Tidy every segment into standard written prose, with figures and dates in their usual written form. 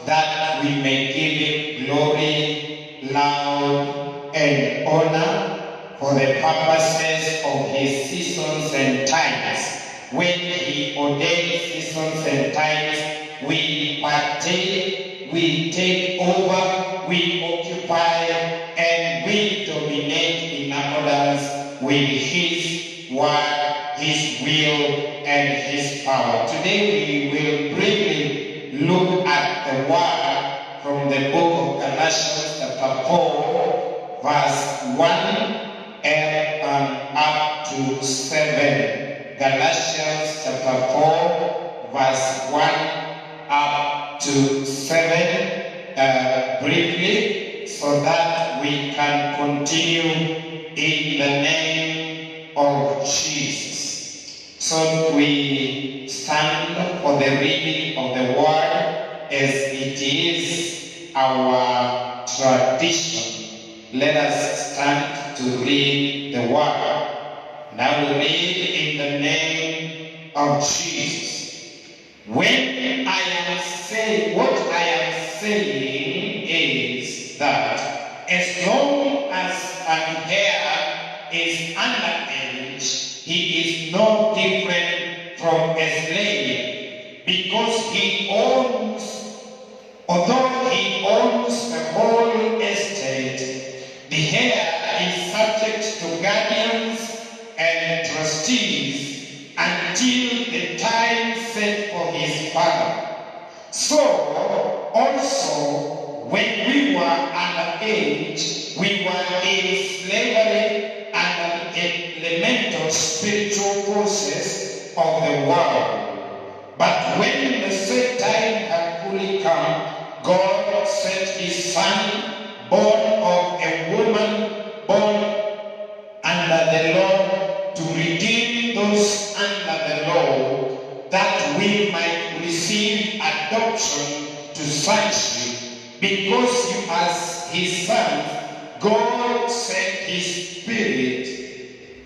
that we may give him glory, love, and honor for the purposes of his seasons and times. When he ordains seasons and times, we partake, we take over, we occupy, and we dominate in accordance with his word, his will, and his power. Today we will briefly look at the word from the book of Galatians chapter 4, verse 1 and up to 7. Galatians chapter 4, verse 1 up to 7, briefly, so that we can continue in the name of Jesus. So we stand for the reading of the word as it is our tradition. Let us stand to read the word. Now we read in the name of Jesus. When I am saying, what I am saying is that as long as an heir is underage, he is no different from a slave, because he owns, although he owns the whole estate, the heir is subject to guardians and trustees until the time set for his father. So also, when we were underage, we were in slavery under the elemental spiritual forces of the world. But when the set time had fully come, God sent his Son, born of a woman, born under the law, to redeem those under the law, that we might receive adoption to sonship. Because you as his sons, God sent his Spirit,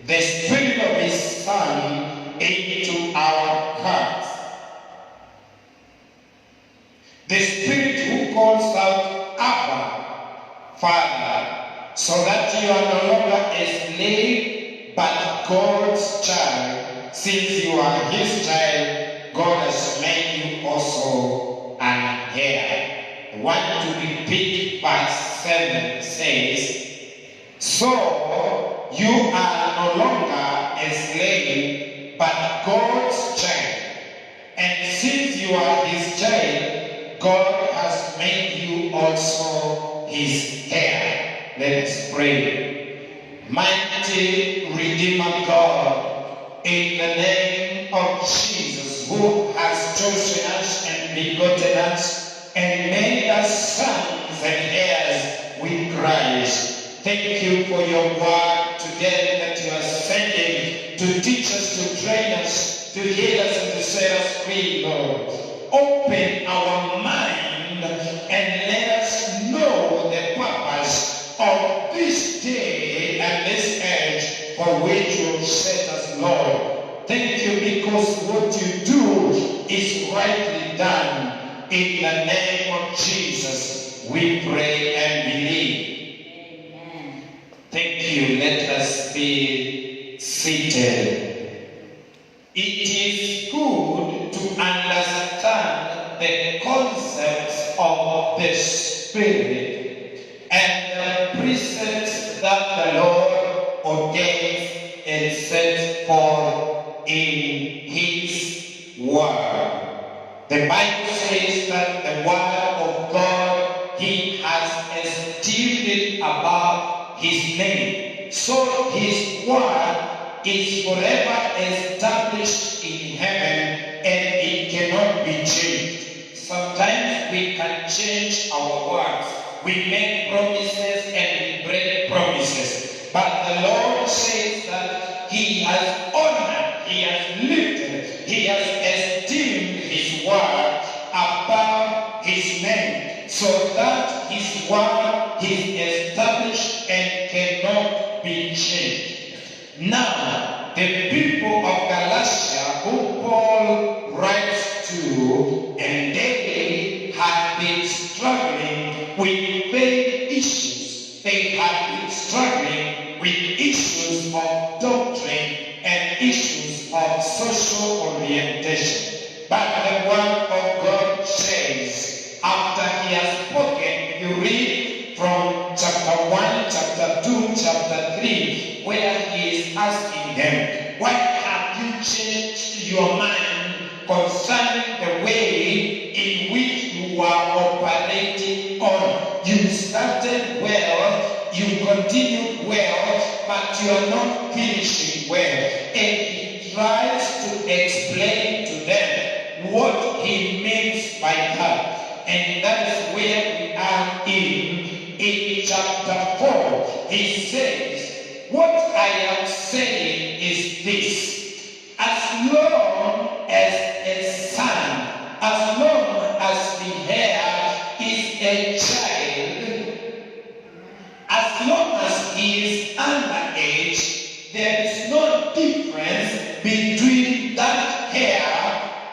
the Spirit of his Son, into our hearts. The Spirit who calls out, Abba, Father, so that you are no longer a slave, but God's child. Since you are his child, God has made you also an heir. I want to repeat verse 7 says, so you are no longer a slave, but God's child. And since you are his child, God has made you also his heir. Let us pray. Mighty Redeemer God, in the name of Jesus, who has chosen us and begotten us and made us sons and heirs with Christ. Thank you for your word today that you are sending to teach us, to train us, to heal us, and to set us free, Lord. Open our mind and let us know the purpose of this day and this age for which you have set us, Lord. Thank you, because what you do is rightly done. In the name of Jesus, we pray and believe. Amen. Thank you. Let us be seated. It is good to understand the concepts of the Spirit and the precepts that the Lord ordains and sets forth in his word. The Bible says that the word of God, he has esteemed it above his name. So his word is forever established in heaven, and it cannot be changed. Sometimes we can change our words. We make promises and we break promises. But the Lord says that he has honored, he has lifted, he has esteemed his word above his name, so that his word is established and cannot be changed. Now, the people of Galatia, who Paul writes to, and they had been read from chapter 1, chapter 2, chapter 3, where he is asking them, why have you changed your mind concerning the way in which you are operating on? You started well, you continued well, but you are not finishing well. And he tries to explain to them what he means by that. And that is where we are in chapter 4. He says, what I am saying is this: as long as a son, as long as the heir is a child, as long as he is underage, there is no difference between that heir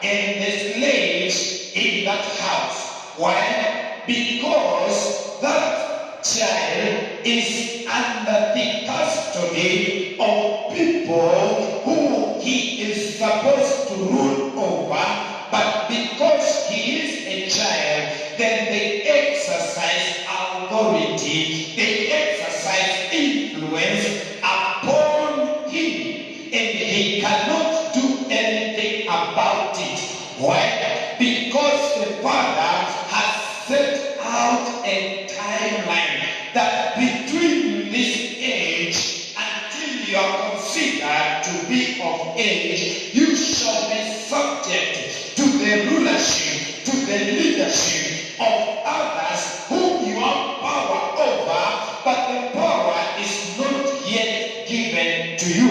and the slaves in that house. Why? Because that child is under the custody of people who he is supposed to rule over, but because he is a child, then they exercise authority, they exercise influence upon him, and he cannot do anything about it. Why? Because the father has set out a timeline that between this age until you are considered to be of age, you shall be subject to the rulership, to the leadership of others whom you have power over, but the power is not yet given to you.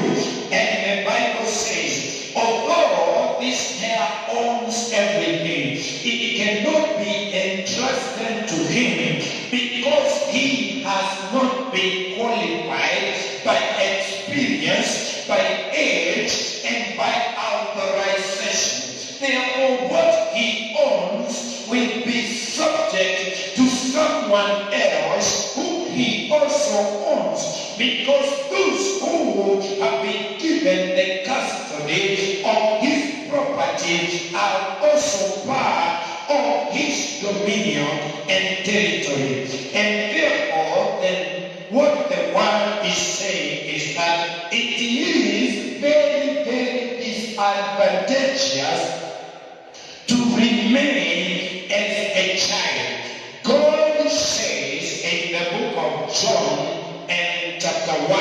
And the Bible says, although this heir owns everything, it cannot be entrusted to him because he has not been qualified by experience, by age, and by authorization. Therefore, what he owns will be subject to someone else whom he also owns, because those who have been given the custody of his property are also part of his dominion and territory. And therefore, then, what the word is saying is that it is very, very disadvantageous to remain as a child. God says in the book of John and chapter 1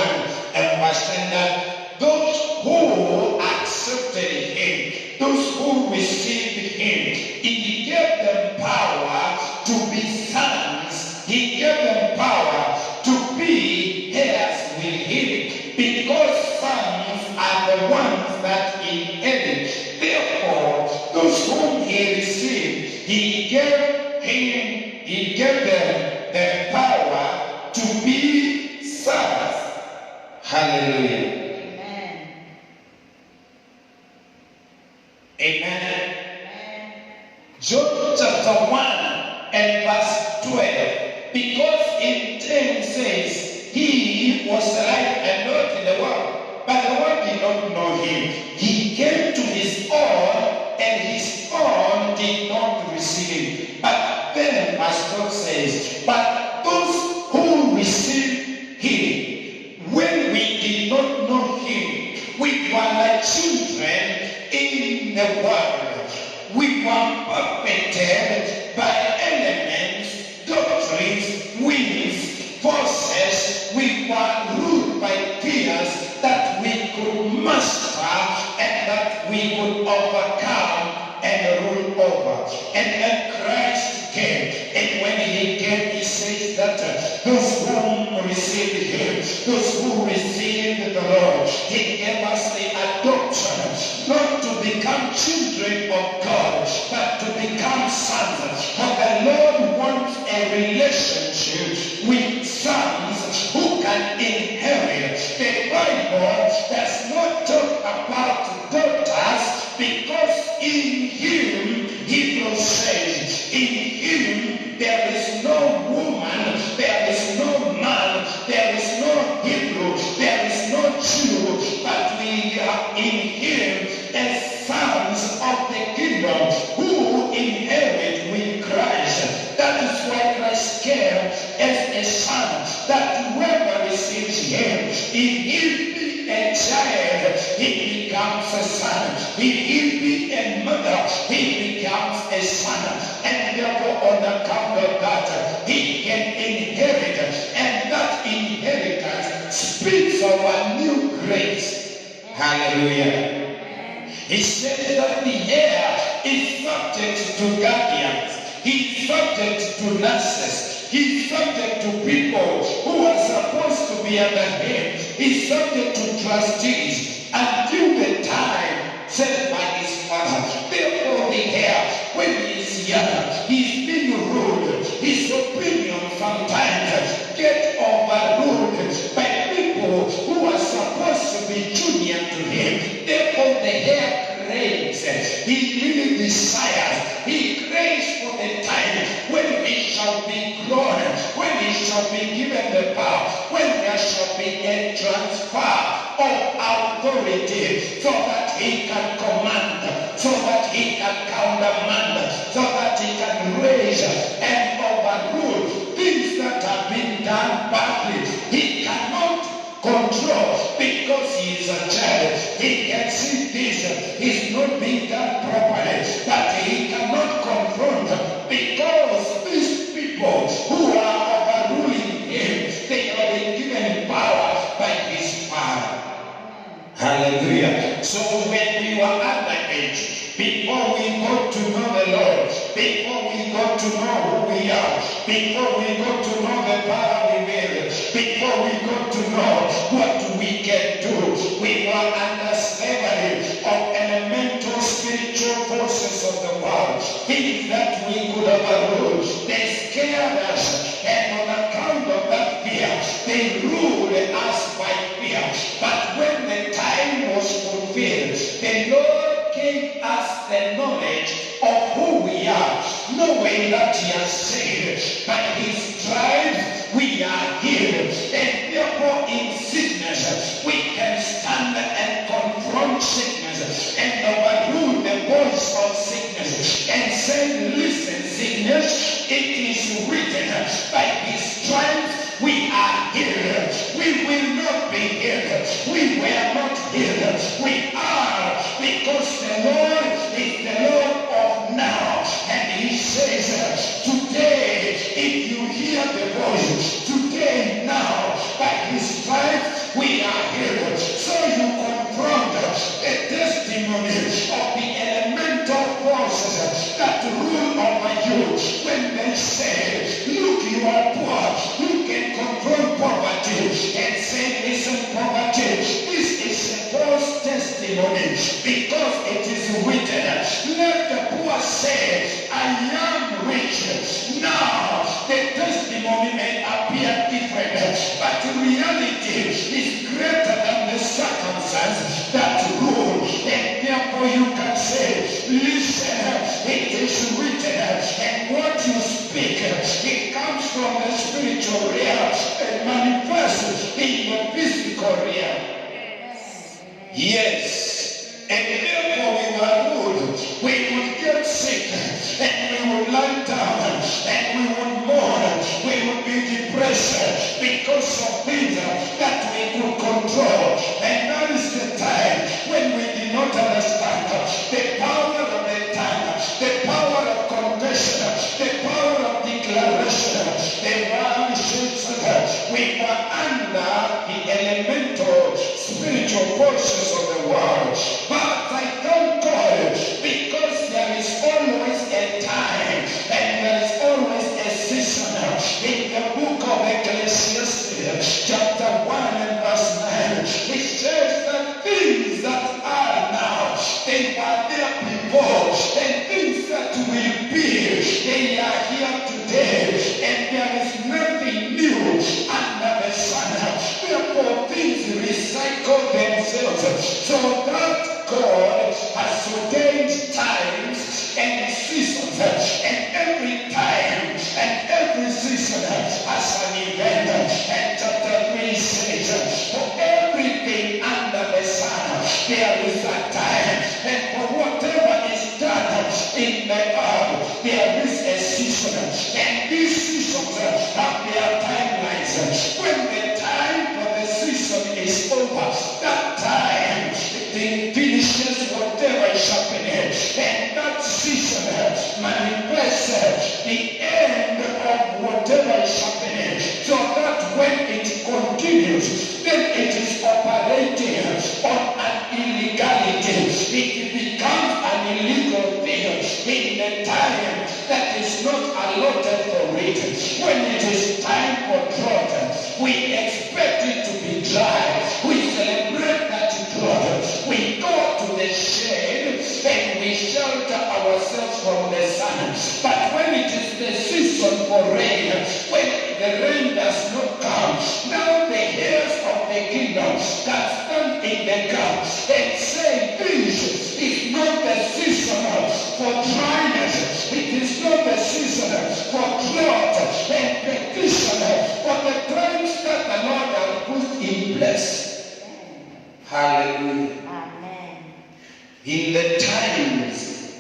and verse 10 that those who accepted him, those who received him, he gave them power to be sons. He gave them power to be heirs with him, because sons are the ones that inherit. Therefore, those whom he received, he gave them the power to be sons. Hallelujah. Amen. John chapter 1 and verse 12. Because in 10 says, he was alive and not in the world, but the world did not know him. He came to his own, and his own did not receive him. But then verse 12 says, but those who received him, when we did not know him, we were like children in the world. We were perpetrated by elements, doctrines, winds, forces. We were ruled by fears that we could master and that we could overcome and rule over. And then Christ came. And when he came, he says that those whom received him, those who received the Lord, he gave us the adoption, not to become children of God, but to become sons. For the Lord wants a relationship with sons who can inherit. The Bible does not talk about daughters, because in him, Hebrews says, in him there is no woman, there is no man, there is no Hebrew, there is no Jew, but we are in him as sons of the kingdom who inherit with Christ. That is why Christ came account of that, he can inherit, and that inheritance speaks of a new grace. Hallelujah. He says that the heir is subject to guardians. He's subject to nurses. He's subject to people who are supposed to be under him. He's subject to trustees until the time set by his father. Therefore, the heir, when he is young, he's being ruled. His opinion sometimes gets overruled by people who are supposed to be junior to him. Therefore, the heir craves. He really desires. He craves for the time when he shall be grown, when he shall be given the power, when there shall be a transfer of authority, so that he can command, so that he can countermand, so that he can raise and overrule things that have been done badly. He cannot control because he is a child. He can see this is not being done properly, but he cannot confront because these people who are overruling him, they have been given power by his father. Hallelujah. So when we were underage, before we got to know the Lord, before we got to know who we are, before we got to know the power we wield, before we got to know what we can do, we were under slavery of elemental spiritual forces of the world, things that we could overrule. They scared us, and on account of that fear, they ruled us by fear. But when the time was fulfilled, the Lord gave us the knowledge of who we are, knowing that he has said, by his stripes we are healed. And therefore in sickness we can stand and confront sickness and overrule the voice of sickness and say, listen, sickness, it is written, by his stripes we are healed. We will not be healed. We were not healed. We are, because the Lord is the Lord of now. And he says, today, if you hear the voice, today, now, by his stripes we are healed. So you confront the testimony of the elemental forces that rule over you. When they say, look, you are poor, you can confront poverty and say, listen, poverty, this is a false testimony, because it is written, let the poor say, I am rich. Now, the testimony may appear different, but the reality is greater than the circumstance that rule. And therefore you can say, listen, it is written, and what you speak, it comes from the spiritual realm and manifests in the physical realm. Yes. And therefore we were ruled. We would get sick, and we would lie down, and we would mourn. We would be depressed because of things that we could control. And that is the time when we did not understand the power of the tongue, the power of confession, the power of declaration. The Bible says that we were under the elemental spiritual forces of the world. But I thank God, because there is always a time and there is always a season. In the book of Ecclesiastes, chapter 1 and verse 9, it says that things that are now, they were there before, and things that will be, they are here today, and there is nothing new under the sun. Therefore, things recycle themselves, so that God has ordained times and seasons, and every time and every season has an event. And chapter 3 says, for everything under the sun there is a time, and for whatever is done in the earth there is a season, and these seasons have their timelines. When the time for the season is over, that time it finishes whatever is happening, and that season manifests the end allotted for it. When it is time for drought, we expect it to be dry. We celebrate that drought. We go to the shade and we shelter ourselves from the sun. But when it is the season for rain, when the rain does not come, now the heirs of the kingdom can stand in the gap and say, this is not the season for dryness. It is not the season for drought and petition for the times that the Lord has put in place. Hallelujah. Amen. In the times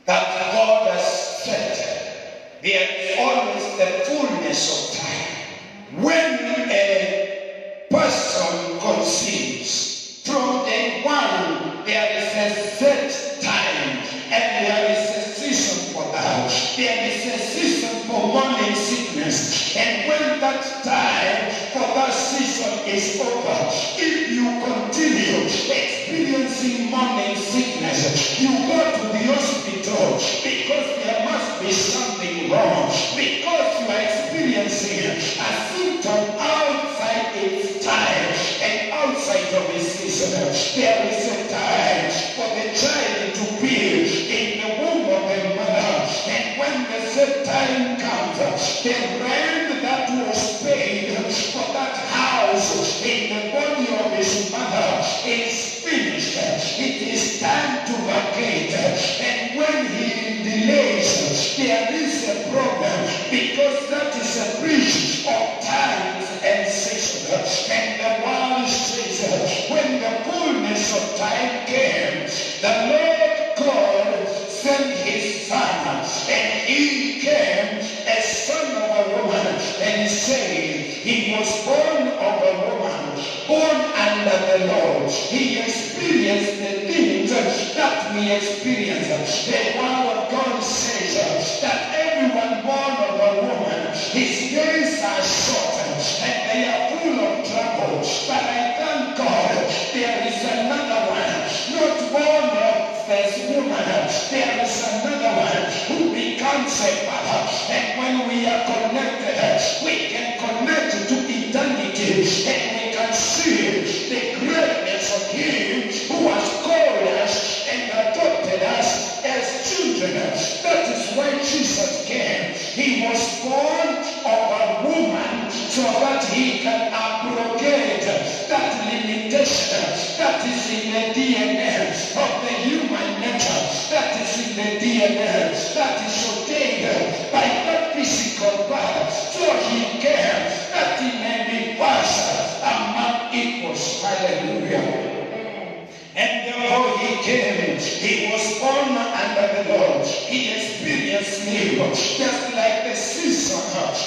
that God has set, there is always the fullness of time. When a person conceives, from day one, there is a set time, and there is a season for that. There is a season for morning sickness, and when that time for that season is over, if you continue experiencing morning sickness, you go to the hospital because there must be something wrong, because you are experiencing a symptom outside its time and outside of its season. There is a time for the child to be in the womb of the mother, and when the set time comes, the rent that was paid for that house in the body of his mother is finished. It is time to vacate, and when he delays, there is a problem, because that is a breach of times and seasons. And the world says, when the fullness of time came, the Lord God sent his son, and he came as son of a woman, and said he was born of a woman, born under the Lord. He experienced the things that we experience. The word of God says that everyone born of a woman, his days are short and they are full of trouble. But I thank God there is another one, not born of this woman. There is another one who becomes a father. And when we are connected, we can connect to eternity, and we can see the greatness of him who has called us and adopted us as children. That is why Jesus came. He was born of a woman so that he can abrogate that limitation that is in the DNA of the human nature, that is in the DNA that is ordained by that physical birth. So he came that he may be passed among equals. Hallelujah. And therefore he came. He was born under the Lord. He experienced sleep, just like the season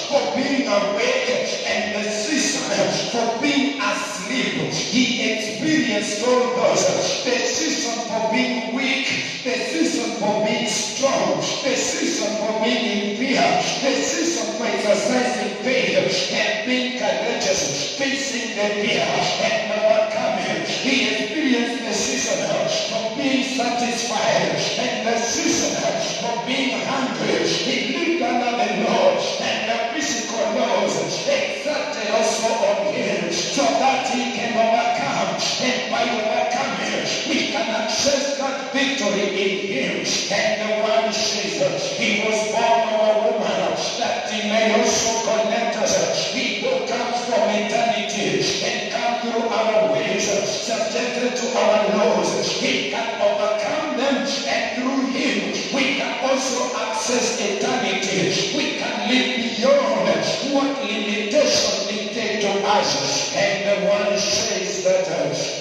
for being awake and the season for being asleep. He experienced all those. The season for being weak, the season for being strong, the season for being in fear, the season for exercising faith and being courageous, facing the fear and overcoming. He experienced the season of being satisfied and the season of being hungry. He lived under the Lord, and the physical laws exerted also on him so that he can overcome. And by overcoming, we can access that victory in him. And the one says he was born of a woman that he may also connect us. He who comes from eternity and comes through our ways, subjected to our laws, he can overcome them, and through him we can also access eternity. We can live beyond what limitation dictate to us. And the one says that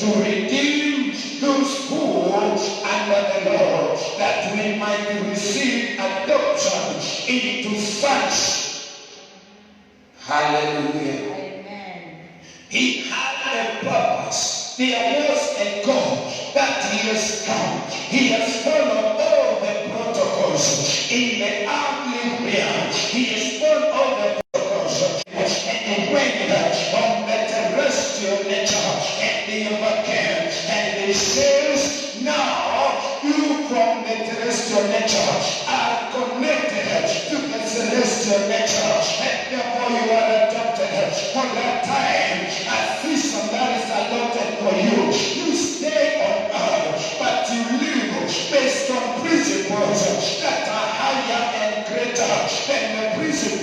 to redeem those who under the Lord, that we might receive adoption into sons. Hallelujah. Amen. He had a purpose. There was a God that he has come. He has followed all the protocols in the earthly realm. He has followed all the protocols. And when on the terrestrial nature, and they overcame, and he says, now you from the terrestrial nature are connected to the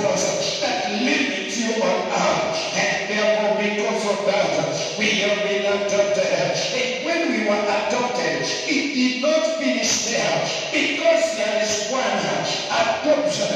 principles that limit you on earth. And therefore, because of that, we have been adopted. And when we were adopted, it did not finish there, because there is one adoption,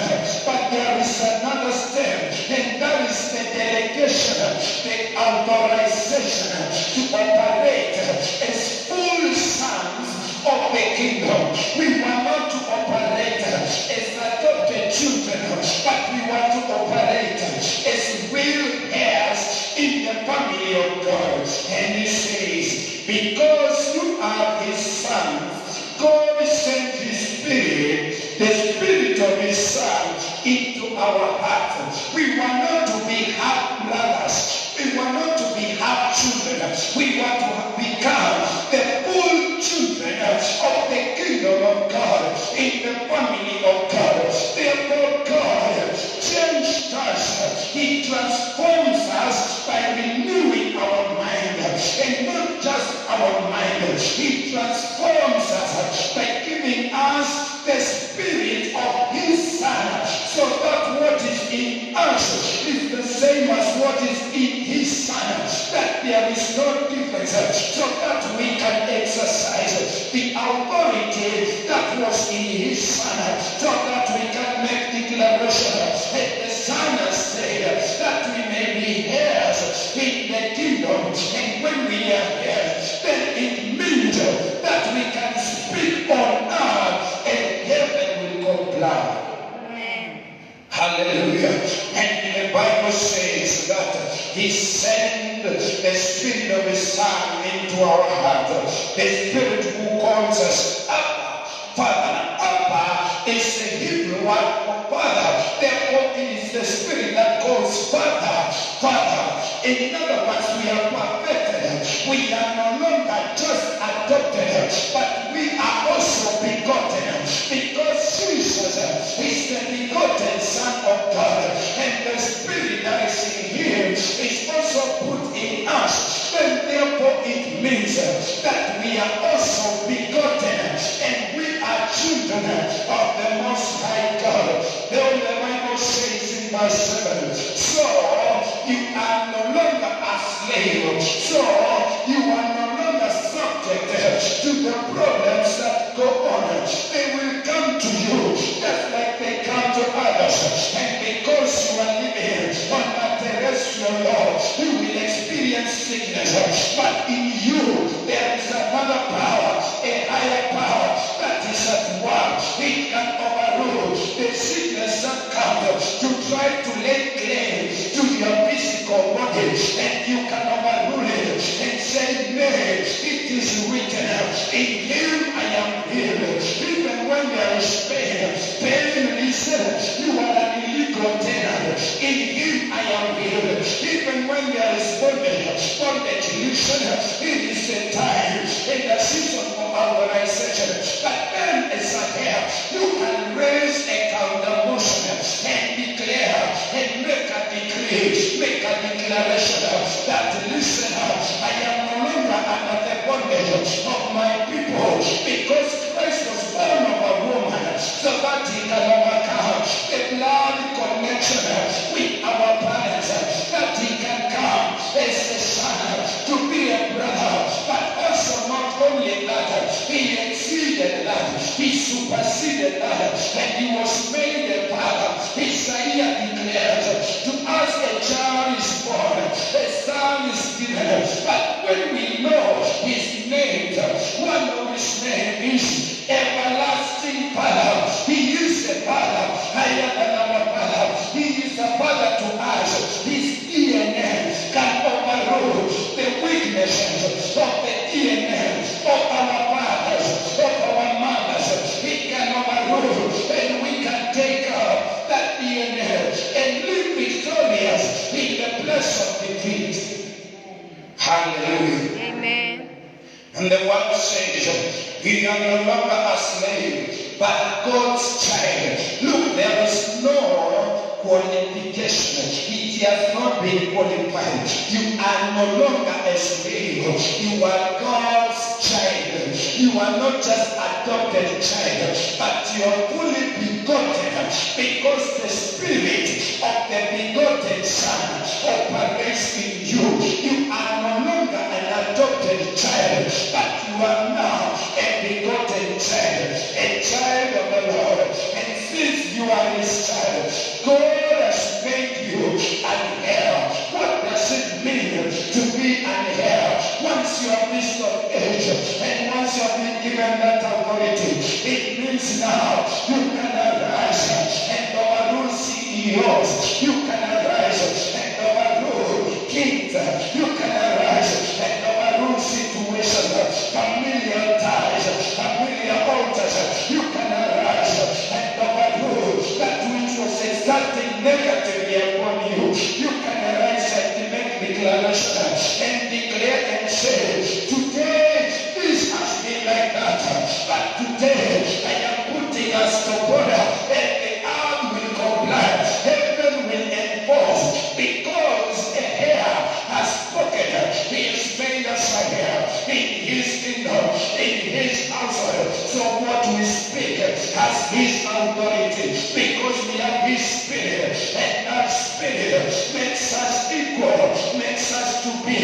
but there is another step, and that is the delegation, the authorization to operate as full sons of the kingdom. We were not to operate as adopted children, but we were to operate as real heirs in the family of God. And he says, because you are his sons, God sent his spirit, the spirit of his son, into our hearts. We were not to be half brothers. We were not to be half children. We were to become the full children of the kingdom of God, in the family of God. Therefore, God changed us. He transforms us by renewing our mind, and not just our mind. He transforms us by giving us the spirit of his son, so that what is in us is the same as what is in his son, that there is no difference, so that we can exercise the authority that was in his son, so that we can make declaration. And the son has said that we may be heirs in the kingdom, and when we are heirs, then it means that we can speak on earth and heaven will comply. Hallelujah. And the Bible says that he sent the spirit of his son into our heart. The spirit who calls us Abba, Father. Abba is the Hebrew word for father. Therefore, it is the spirit that calls Father, Father. In other words, we are perfected. We are no longer just adopted, but we are also begotten, because Jesus is the begotten Son of God, and the Spirit that is in him is also put in us. Then therefore it means that we are also begotten, and we are children of the Most High God. Then the Bible says in verse 7, so you are no longer a slave, so you are no longer subject to the problems that go on. They will come to you just like they come to others. And because you are living on a terrestrial law, you will experience sickness. But in you, there is another power, a higher power that is at work. It can overrule the sickness that comes to try to lay claim to your physical body. And you can overrule it and say, nay, it is written, in him I am healed. Even when there is pain, listen, you are an illegal tenant. In him I am healed. Even when there is bondage, listen, it is the time in the season of authorization. But then as a hair, you can raise a counter motion and declare and make a decree, make a declaration that, listen, I am no longer under the bondage of my people, because Christ was born of a woman, so that he can overcome the blood connection with our parents, that he can come as a son to be a brother. But also not only that, he exceeded that, he superseded that, and he was made a father. Isaiah declares, to us a child is born, a son is given. But when we know his name, one of his name is Everlasting Father. He is a father higher than our father. He is a father to us. His DNA can overrule the weaknesses of the DNA of our fathers, of our mothers. He can overrule, and we can take up that DNA and live victorious in the place of defeat. Hallelujah. Amen. And the word says, we are no longer a slave, but God's child. Look, there is no qualification. It has not been qualified. You are no longer a slave. You are God's child. You are not just adopted child, but you are fully begotten, because the spirit operates in you. You are no longer an adopted child, but you are now a begotten child, a child of the Lord. And since you are his child, God has made you an heir. What does it mean to be an heir? Once you have reached of age, and once you have been given that authority, it means now you can arise and overrule CEOs. You can arise and overrule kings. You can arise and overrule situations, familiar ties, familiar altars. You can arise and overrule that which was exalting negatively upon you. You can arise and make declaration and declare and say, today this has been like that, but today I am putting us to order, and the earth will comply, heaven will enforce, because a hair has spoken. He has made us a hair in his kingdom, in his household. So what we speak has his authority, because we have his spirit, and that spirit makes us equal, makes us to be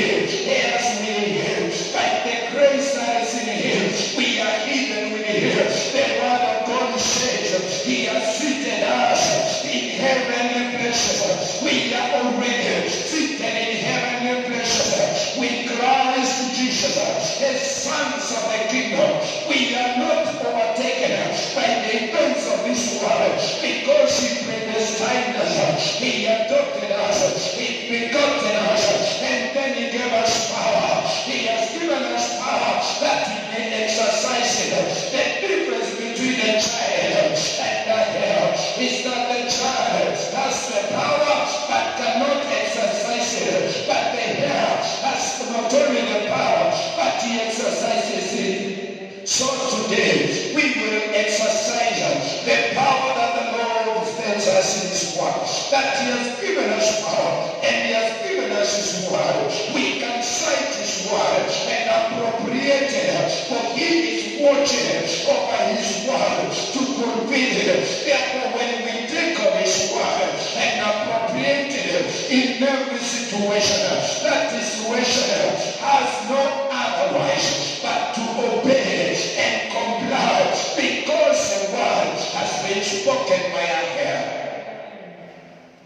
heirs with him. By the grace that is in him, we are hidden with him. The word of God says he has seated us in heavenly places. We are already seated in heavenly places with Christ Jesus as sons of the kingdom. We are not overtaken by the events of this world, because he predestined us, he adopted us, he begotten us, and then he gave us power. He has given us power that we may exercise it. The difference between a child and a heir is that the child has the power but cannot exercise it, but the heir has not only the power but he exercises it. So today we will exercise the power that the Lord tells us in his word, that he has given us power and he has given us his word. We can cite his word and appropriate it, for he is watching over his word to fulfill it. Therefore, when we take of his word and appropriate it in every situation, that situation has no otherwise but to obey and comply, because the word has been spoken by a hair.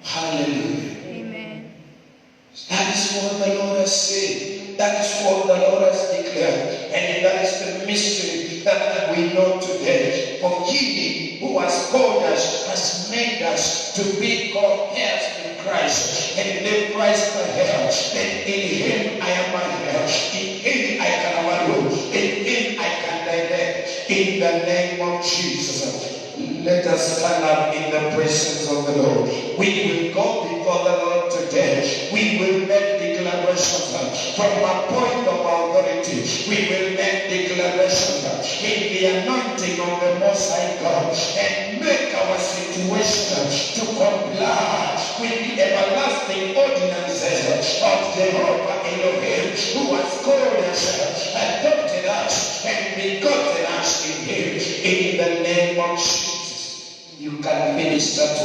Hallelujah. Amen. That is what the Lord has said. That is what the Lord has declared. And that is the mystery that we know today. For he who has called us has made us to be called heirs in Christ. And if Christ the heir, then in him I am a heir. In him I can overrule. In him I can direct. In the name of Jesus. Let us stand up in the presence of the Lord. We will go before the Lord today. We will make declarations from a point of authority. We will make declarations in the anointing of the Most High God, and make our situation to comply with the everlasting ordinances of Jehovah Elohim, who has called us, adopted us, and begotten us in him. In the name of Jesus. You can minister to